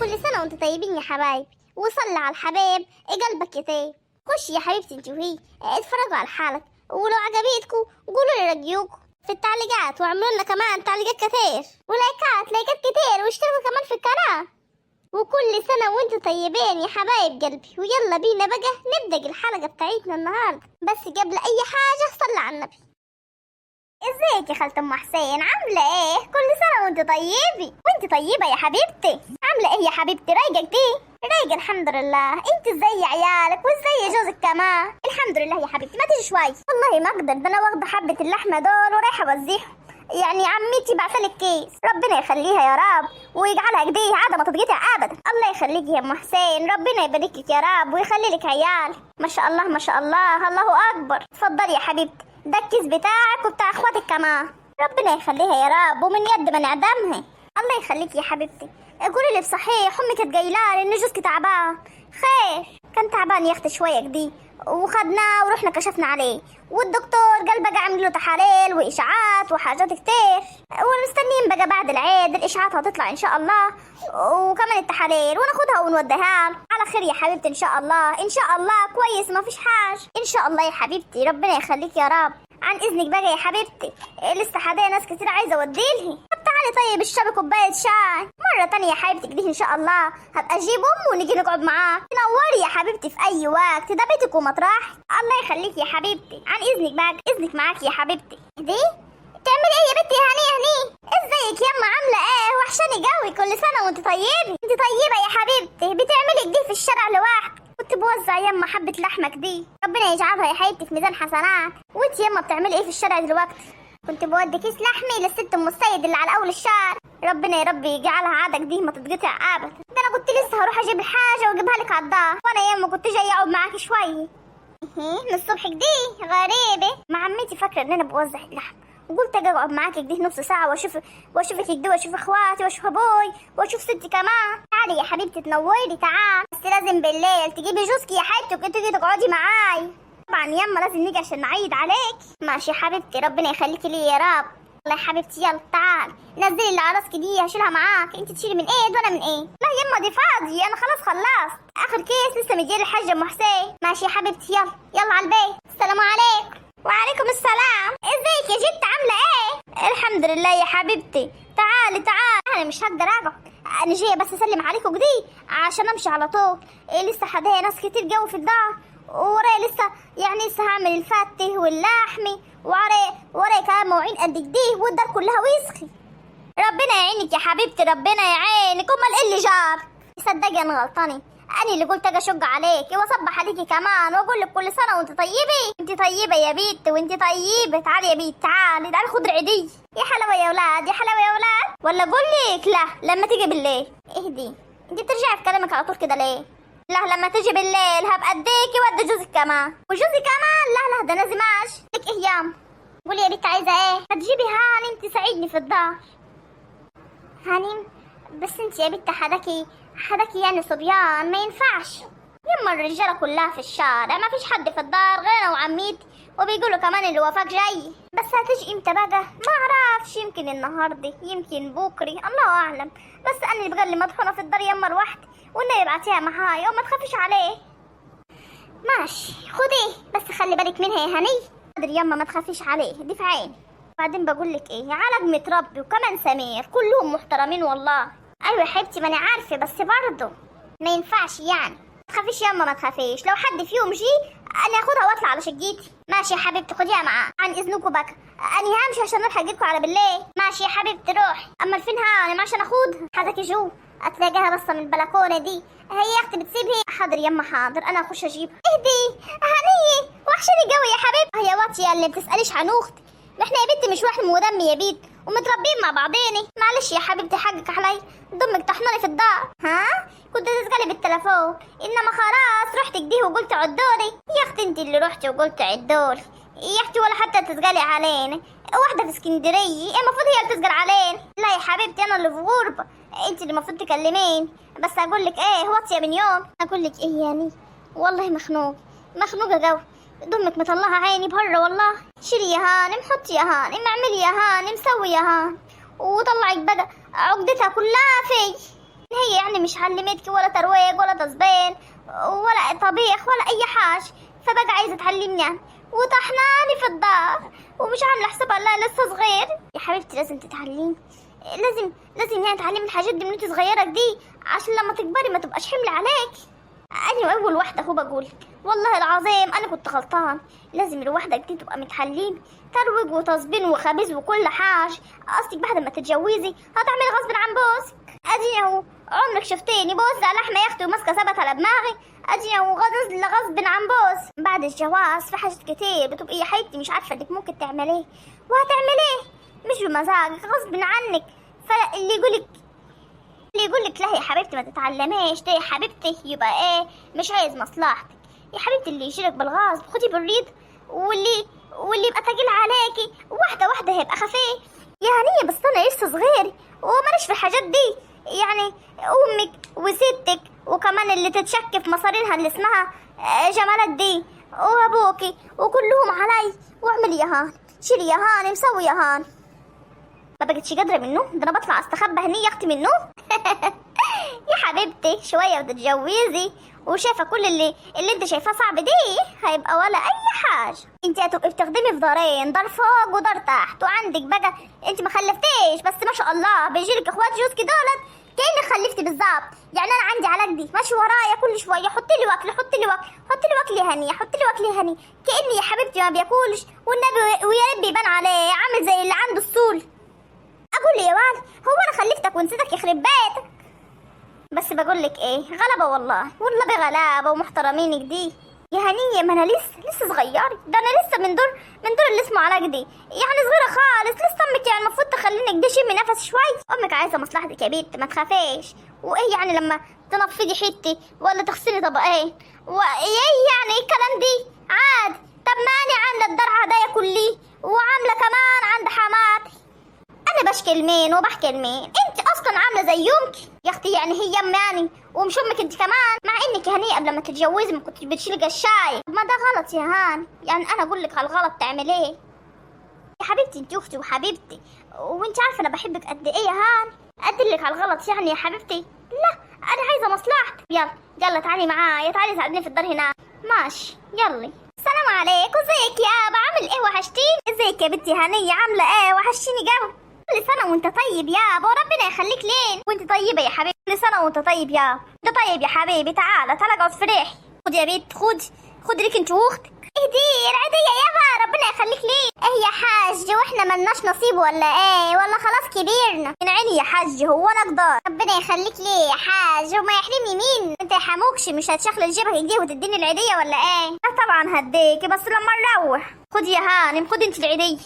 كل سنة وانتوا طيبين يا حبايبي، وصلي على الحبايب قلبك يطيب. خشي يا حبيبتي انت وهي اتفرجوا على الحلقة، ولو عجبتكم قولوا لي رأيكم في التعليقات، واعملوا لنا كمان تعليقات كتير ولايكات كتير، واشتركوا كمان في القناة. وكل سنة وانتوا طيبين يا حبايب قلبي. ويلا بينا بقى نبدأ الحلقة بتاعتنا النهاردة، بس قبل أي حاجة صلي على النبي. ازيك يا خالة ام حسين، عاملة ايه؟ كل سنة وانت طيبة. وانت طيبة يا حبيبتي. عاملة ايه يا حبيبتي؟ رايقة كتير؟ رايقة الحمد لله. انت ازاي عيالك وازاي جوزك كمان؟ الحمد لله يا حبيبتي. ما تيجي شوي؟ والله ما اقدر، ده انا واخدة حبة اللحمة دول ورايحة اوزيهم. يعني عمتي بعتلك كيس، ربنا يخليها يا رب ويجعلها كده عادة ما تتقطع ابدا. الله يخليكي يا ام حسين، ربنا يبارك لك يا رب ويخلي لك عيال. ما شاء الله ما شاء الله، الله اكبر. اتفضلي يا حبيبتي، ده الكيس بتاعك وبتاع اخواتك كمان. ربنا يخليها يا رب ومن يد ما نعدمها. الله يخليكي يا حبيبتي. قولي لي بصحيح، امك كانت قايله لي ان جوزك تعبان. خير؟ كان تعبان يا اختي شويه كده، وخدناه ورحنا كشفنا عليه، والدكتور قال بقى عمل له تحاليل واشاعات وحاجات كتير، ومستنيين بقى بعد العيد الاشاعات هتطلع ان شاء الله، وكمان التحاليل وناخدها ونوديها له على خير يا حبيبتي. ان شاء الله ان شاء الله كويس ما فيش حاجه ان شاء الله يا حبيبتي. ربنا يخليك يا رب. عن اذنك بقى يا حبيبتي، لسه حدايا ناس كتير عايزه اوديلها. طب تعالي طيب اشربي كوبايه شاي مره تانية يا حبيبتي كده ان شاء الله. هبقى اجيب امي ونيجي نقعد معاك. تنوري يا حبيبتي في اي وقت، ده بيتك ومطرحك. الله يخليك يا حبيبتي. عن اذنك بقى، اذنك معاكي يا حبيبتي. دي تعملي ايه يا بنتي؟ هنيه ازيك يما؟ عامله ايه؟ وحشاني قوي. كل سنه وانت طيبه. انت طيبه يا حبيبتي. بتعملي كده في الشارع لوحدك؟ كنت بوزع يما حبه لحمك دي، ربنا يجعلها يا حبيبتي في ميزان حسنات. وانت يما بتعملي ايه في الشارع دلوقتي؟ كنت بودي كيس لحمي للست ام السيد اللي على اول الشارع، ربنا يا رب يجعلها عادك دي ما تتقطع ابدا. ده انا كنت لسه هروح اجيب الحاجه واجيبها لك على الدار، وانا يما كنت جايه اقعد معاكي شويه. من الصبح كده غريبه مع عمتي فاكره ان انا بوزع اللحم، وقلت اجي اقعد معاكي كده نص ساعه واشوفك كده واشوف اخواتي واشوف ابوي واشوف ستي كمان. تعالي يا حبيبتي تنوري. تعال بس لازم بالليل تجيبي جوزكي يا حبيبتي وتيجي تقعدي معاي. طبعا يما لازم نيجي عشان نعيد عليك. ماشي يا حبيبتي، ربنا يخليكي لي يا رب. الله يا حبيبتي. يلا تعالي نزلي اللي على راسك دي هشيلها معاك. انت تشيلي من ايد وانا من ايد. لا يما دي فاضي، انا خلاص خلصت اخر كيس لسه مديه الحاجه ام حسين. ماشي يا حبيبتي. يلا على البيت. السلام عليكم. وعليكم السلام. ازيك يا جدة؟ عامله ايه؟ الحمد لله يا حبيبتي. تعالي انا مش هقدر اقعد، انا جايه بس اسلم عليكم كده عشان امشي على طول. لسه حدايا ناس كتير جو في الدار، ورايا لسه هعمل الفته واللحمي، ورايا كمان مواعين قد كده، والدار كلها وسخي. ربنا يعينك يا حبيبتي، ربنا يعينك. امال ايه اللي جاب؟ صدقي انا غلطانه، انا اللي قلت اجي اشق عليكي واصبح عليكي كمان واقول لك كل سنه وانت طيبه. انت طيبه يا بيت وانت طيبه. تعالي يا بيت، تعالي خد عيدي. يا حلاوه يا اولاد، يا حلاوه يا اولاد. ولا اقول لك لا لما تيجي بالليل. اهدي، انت بترجعي في كلامك على طول كده ليه؟ لا لما تيجي بالليل هبقى اديكي وادي جوزك كمان. وجوزي كمان؟ لا ده لازم اجي. لك ايه يام؟ قولي يا بنت عايزه ايه؟ هتجيبي هانم تساعدني في الدار. هانم؟ بس انت يا بنت حداكي يعني صبيان ما ينفعش. يما الرجاله كلها في الشارع، ما فيش حد في الدار غير انا وعميتي، وبيقولوا كمان اللي وفاك جاي. بس هتجي امتى بقى؟ ما اعرفش، يمكن النهارده يمكن بكري، الله اعلم. بس انا اللي بقى اللي مطحونه في الدار يما لوحدي، والنبي ابعتيها معايا وما تخافيش عليه. ماشي خديه، بس خلي بالك منها يا هني. قادر يما ما تخافيش عليه، دي في عيني. بعدين بقول لك ايه، علق متربي وكمان سمير كلهم محترمين والله. ايوه يا حبيبتي ما انا عارفه، بس برضه ما ينفعش يعني. ما تخافيش يما ما تخافيش، لو حد فيهم جه انا اخدها واطلع على شقتي. ماشي يا حبيبتي خديها معاه. عن اذنكم بقى انا همشي عشان اروح اجيبكم على بالليل. ماشي يا حبيبتي روحي. اما فين هانم عشان اخدها؟ حداكي جو هتلاقيها بس من البلكونه دي. هي يا اختي بتسيبها. حاضر يما حاضر، انا اخش اجيبها. اهدي هنيه، وحشاني قوي يا حبيبتي. هي واطيه اللي بتساليش عن اختي. احنا يا بنتي مش واحد ودم يا بيت ومتربيين مع بعضيني. معلش يا حبيبتي حقك علي، دمك طحنوني في الدار. ها كنت تسألي بالتليفون، انما خلاص رحت كده وقلت عدولي. يا اختي انت اللي رحتي وقلت عدولي يا اختي، ولا حتى تسألي علينا. واحده في اسكندريه المفروض هي اللي تسأل علينا. لا يا حبيبتي انا اللي في غربه، انت اللي المفروض تكلمين. بس اقول لك ايه، واطيه من يوم. اقول لك ايه يعني، والله مخنوقه قوي. دمك مطلعها عيني بهره والله. شيلي يا هانم، حطي يا هانم، اعملي يا هانم، سوي يا هانم، وطلعك بقى عقدتها كلها في. هي يعني مش علمتك ولا ترويج ولا تصبين ولا طبيخ ولا اي حاجه، فبقى عايزه تعلمني يعني وطحناني في الدار ومش عامله حسابها لا لسه صغير. يا حبيبتي لازم تتعلمي، لازم يعني تعلمي الحاجات دي من انت صغيره دي عشان لما تكبري ما تبقاش حمل عليك. انا اول واحده هو بقول والله العظيم انا كنت غلطان، لازم الواحده دي تبقى متعلمه ترويج وتصبين وخبيز وكل حاجه. قصدك بعد ما تتجوزي هتعملي غصب عن بوسك؟ اديني اهو عمرك شفتيني بوزع لحمه يا اختي وماسكه ثبت على دماغي؟ اديني اهو غصب عن بوس. بعد الجواز في حاجات كتير بتبقي يا حبيبتي مش عارفه انك ممكن تعمليه وهتعمليه مش بمزاجك غصب عنك. فاللي يقولك لا يا حبيبتي ما تتعلميش ده يا حبيبتي يبقى ايه مش عايز مصلحتك. يا حبيبتي اللي يجيلك بالغصب خدي بالريد، واللي يبقى تقيل عليكي واحده واحده هيبقى خفيف. يا هنيه بس انا لسه صغير وماليش في الحاجات دي، يعني امك وستك وكمان اللي تتشك في مصارينها اللي اسمها جمالات دي وابوكي وكلهم علي، واعملي يا هان شيلي يا هان مسوي يا هان. ما بقتش قادره منه، ده انا بطلع استخبى هني يا اختي منه. يا حبيبتي شويه وتتجوزي وشايفه كل اللي انت شايفاه صعب دي هيبقى ولا اي حاجه. انت هتبقي بتخدمي في دارين، دار فوق ودار تحت، وعندك بقى انت ما خلفتيش بس ما شاء الله بيجيلك اخوات جوزك دولت كانك خلفتي بالظبط. يعني انا عندي علاج دي ماشي ورايا كل شويه حطي لي واكل حطي لي واكل حطي لي واكل يا هنيه حطي لي واكل يا هنيه، كاني يا حبيبتي ما بياكلش والنبي ويا رب يبان عليه عامل زي اللي عنده السول. اقول لي يا واد هو انا خلفتك ونسيتك يخرب بيتك؟ بس بقول لك ايه غلبه والله بغلابه ومحترمينك دي يا هنيه. ما انا لسه صغيره، ده انا لسه من دور اللي اسمه علاج دي، يعني صغيره خالص لسه. امك يعني المفروض تخلينك دي شمي نفس شوي. امك عايزه مصلحتك يا بنت ما تخافيش. وايه يعني لما تنفضي حتي ولا تغسلي طبقين وايه يعني الكلام دي عادي؟ طب ما انا عامله الدار هدايا كلي وعامله كمان عند حماتي. انا بشكي لمين وبحكي لمين؟ انت اصلا عامله زي يومك يا اختي، يعني هي يعني ومش امك انت كمان، مع انك يا هنيه قبل ما تتجوزي ما كنتش بتشيلي الشاي. ما ده غلط يا هان، يعني انا اقول لك على الغلط تعمليه يا حبيبتي؟ انت اختي وحبيبتي وانت عارفه انا بحبك قد ايه يا هان. ادلك على الغلط يعني يا حبيبتي؟ لا انا عايزه مصلحتك. يلا تعالي معايا، تعالي ساعدني في الدار هناك. ماشي يلا. السلام عليكم، ازيك يا ابا عامل ايه وحشتيني؟ ازيك يا بنتي هنيه عامله ايه وحشتيني قوي. كل سنه وانت طيب يابا وربنا يخليك لين. وانت طيبه يا حبيبي، كل سنه وانت طيب يابا. ده طيب يا حبيبي، تعال اقعد فرح. خد يا بنت خد ليك انت واختك. ايه دي العيديه يابا ربنا يخليك ليه. ايه يا حاج واحنا ملناش نصيب ولا ايه ولا خلاص كبرنا؟ من عيني يا حاج هو انا اقدر. ربنا يخليك ليه يا حاج وما يحرمني مين؟ انت يا حموكش مش هتشخلل جيبك دي وتديني العيديه ولا ايه؟ لا طبعا هديكي بس لما نروح. خد يا هانم خد انت العيديه.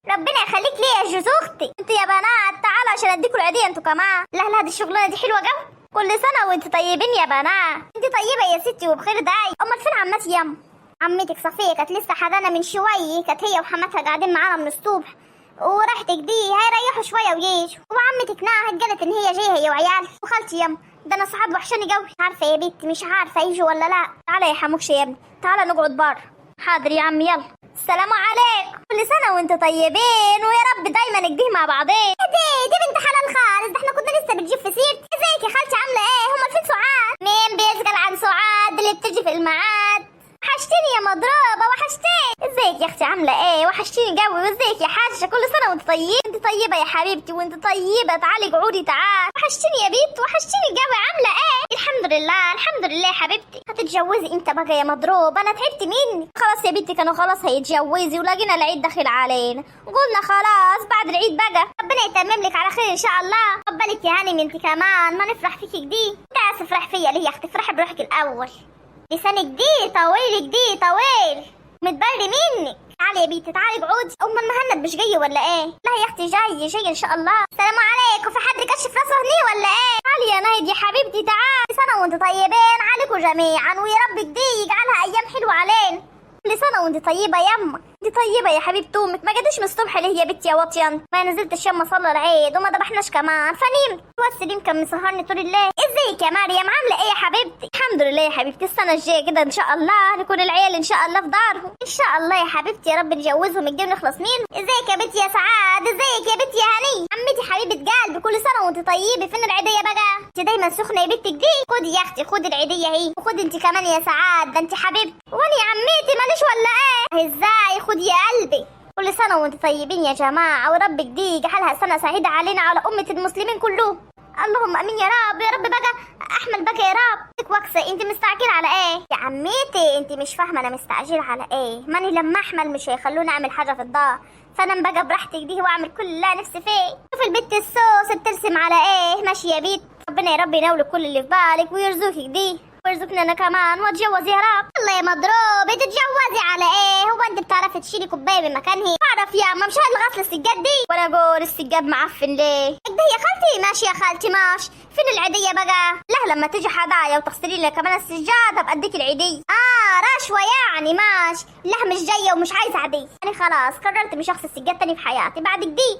ربنا يخليك ليه يا جوز اختي. انتوا يا بنات تعالوا عشان اديكوا العيديه انتوا كمان. لا دي الشغلانه دي حلوه قوي. كل سنه وانتوا طيبين يا بنات. انت طيبه يا ستي وبخير داي. امال فين عمتي يما؟ عمتك صفيه كانت لسه حدانا من شويه، كانت هي وحماتها قاعدين معانا من الصبح، وريحتك دي هيريحوا شويه ويجوا. وعمتك ناهد قالت ان هي جايه هي وعيال. وخالتي يما ده انا صحاب وحشاني قوي. عارفه يا بنتي مش عارفه يجوا ولا لا. تعالى يا حموكش يا ابني تعالى نقعد بره. حاضر يا عم يلا. السلام عليكم، كل سنه وانتوا طيبين ويا رب دايما نجيه مع بعضين. دي بنت حلال خالص، ده احنا كنا لسه بنجيب في سيرتي. ازيك يا خالتي عامله ايه؟ هما فين سعاد؟ مين بيسأل عن سعاد اللي بتجي في الميعاد؟ وحشتيني يا مضروبه وحشتيني. ازيك يا اختي عامله ايه؟ وحشتيني قوي. وازيك يا حاجه كل سنه وانت طيبه. انت طيبه يا حبيبتي وانت طيبه. تعالي قعودي تعال. وحشتيني يا بنت وحشتيني قوي. عامله ايه؟ الحمد لله يا حبيبتي. هتتجوزي امتى بقى يا مضروب؟ انا تعبت منك. خلاص يا بنتي كانوا خلاص هيتجوزي ولقينا العيد داخل علينا وقلنا خلاص بعد العيد بقى ربنا يتمم لك على خير ان شاء الله. قبلك يا هانم انت كمان ما نفرح فيكي دي. انت عايزه تفرح فيا ليه يا اختي؟ افرحي بروحك الاول. لسانك دي طويل متبري منك. تعالي يا بنتي تعالي اقعدي. امال مهند مش جاي ولا ايه؟ لا يا اختي جاي ان شاء الله. السلام عليكم، في حد كشف راسه هني ولا ايه؟ تعالي يا نايد يا حبيبتي تعالي. سنه وانتوا طيبين عليكم جميعا ويا رب دي يجعلها ايام حلوه علينا. كل سنه وانت طيبه يما. انت طيبه يا حبيبه امك. ما جاتش من الصبح ليه يا بنتي يا واطيان؟ ما نزلتش يما صلى العيد وما ذبحناش كمان فنمت. والسليم كان مسهرني طول الليل. ازيك يا مريم عامله ايه يا حبيبتي؟ الحمد لله يا حبيبتي. السنه الجايه كده ان شاء الله نكون العيال ان شاء الله في دارهم ان شاء الله يا حبيبتي. يا رب نجوزهم كده ونخلص منهم. ازيك يا بنتي يا سعاد؟ ازيك يا بنتي يا هني؟ عمتي حبيبه قلبي كل سنه وانت وانت طيبه. فين العيديه بقى؟ انت دايما سخنه يا بنتك دي. خدي يا اختي، خدي العيديه اهي، وخدي انت كمان يا سعاد، ده انت حبيبتي. وانا يا عمتي ماليش ولا ايه؟ ازاي؟ خدي يا قلبي. كل سنه وانت طيبين يا جماعه، وربك دي يجعلها سنه سعيده علينا على امه المسلمين كلهم. اللهم امين يا رب. يا رب بقى احمل بقى يا رب. وكسه انت مستعجله على ايه يا عمتي؟ انت مش فاهمه انا مستعجله على ايه. ماني لما احمل مش هيخلوني اعمل حاجه في الدار، فانا بقى براحتك دي واعمل كل اللي أنا نفسي فيه. شوف البت الصوص بترسم على ايه. ماشي يا بيت، ربنا يا رب ينولك كل اللي في بالك ويرزقك دي ويرزقنا انا كمان واتجوز يا رب. الله يا مضروب، تتجوزي على ايه؟ هو انت بتعرفي تشيلي كوبايه من مكانها؟ بعرف يا اما مش هالغسل السجاد دي. وانا اقول السجاد معفن ليه؟ كده يا خالتي. ماشي يا خالتي ماشي. فين العيديه بقى؟ لا لما تيجي حدايا وتغسلي لي كمان السجاد ابقى اديك العيديه. رشوه يعني. ماشي. لا مش جايه ومش عايزه عيديه. يعني خلاص قررت مش هغسل السجاد تاني في حياتي. بعدك دي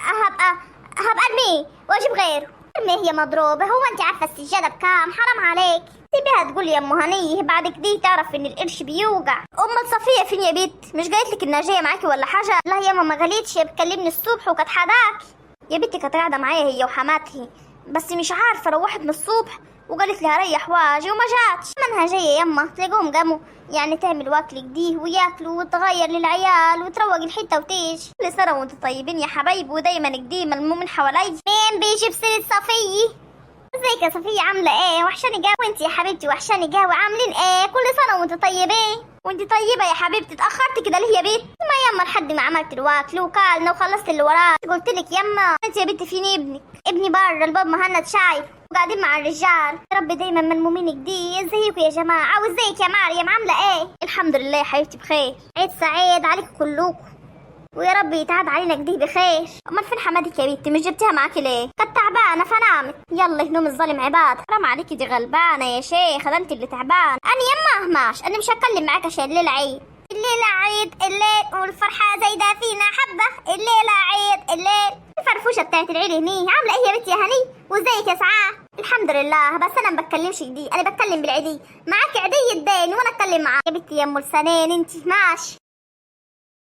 هبقى ارميه واجيب غيره. ارميه يا مضروبه. هو انت عارفه السجاده بكام؟ حرام عليك. سيبيها تقول يا ام هنيه. بعدك دي تعرف ان القرش بيوجع. صفيه فين يا بيت؟ مش قالت لك انها جايه معاكي ولا حاجه؟ لا يا ماما ما قالتش، بتكلمني الصبح وكانت حداكي. يا بنتي كانت قاعده معايا هي وحماتها، بس مش عارفه روحت من الصبح وقالت لي هريح واجي وما جاتش. منها جايه يما تلاقيهم قاموا يعني تعمل واكل جديه وياكلوا وتغير للعيال وتروق الحته وتيجي. كل سنه وانتم طيبين يا حبايبي، ودايما جديه ملمومين حوالي. مين بيجي بسيره صفيه؟ ازيك يا صفيه عامله ايه؟ وحشاني قوي. وانت يا حبيبتي وحشاني قوي. عاملين ايه؟ كل سنه وانتم طيبين. وانت طيبه يا حبيبتي. اتاخرت كده ليه يا بنت؟ ما يما لحد ما عملت الواكل وكلنا وخلصت اللي وراك. قلت لك يما انت يا بنتي فين ابنك؟ ابني بره الباب مهند شايف وقاعدين مع الرجال. يا رب دايما ملمومينك دي. ازيكم يا جماعه؟ وازيك يا مريم عامله ايه؟ الحمد لله يا حبيبتي بخير. عيد سعيد عليكم كلكم، ويا رب يتعاد علينا كده بخير. امال فين حماتك يا بنتي؟ مش جبتيها معاكي ليه؟ كانت تعبانه فنامت. يلا هنوم الظالم عباد. حرام عليكي دي غلبانه يا شيخ، ده انت اللي تعبان. انا يما ماشي، انا مش هتكلم معاك عشان الليله عيد. الليله عيد الليل والفرحه زايده فينا حبه. الليله عيد الليل. الفرفوشه بتاعت العيد هني عامله ايه يا بنتي يا هني؟ وازيك يا سعاد؟ الحمد لله، بس انا ما بتكلمش دي، انا بتكلم بالعيديه. معاكي عيديه الدين وانا اتكلم معاك يا بنتي يا ام السنين. انت ماشي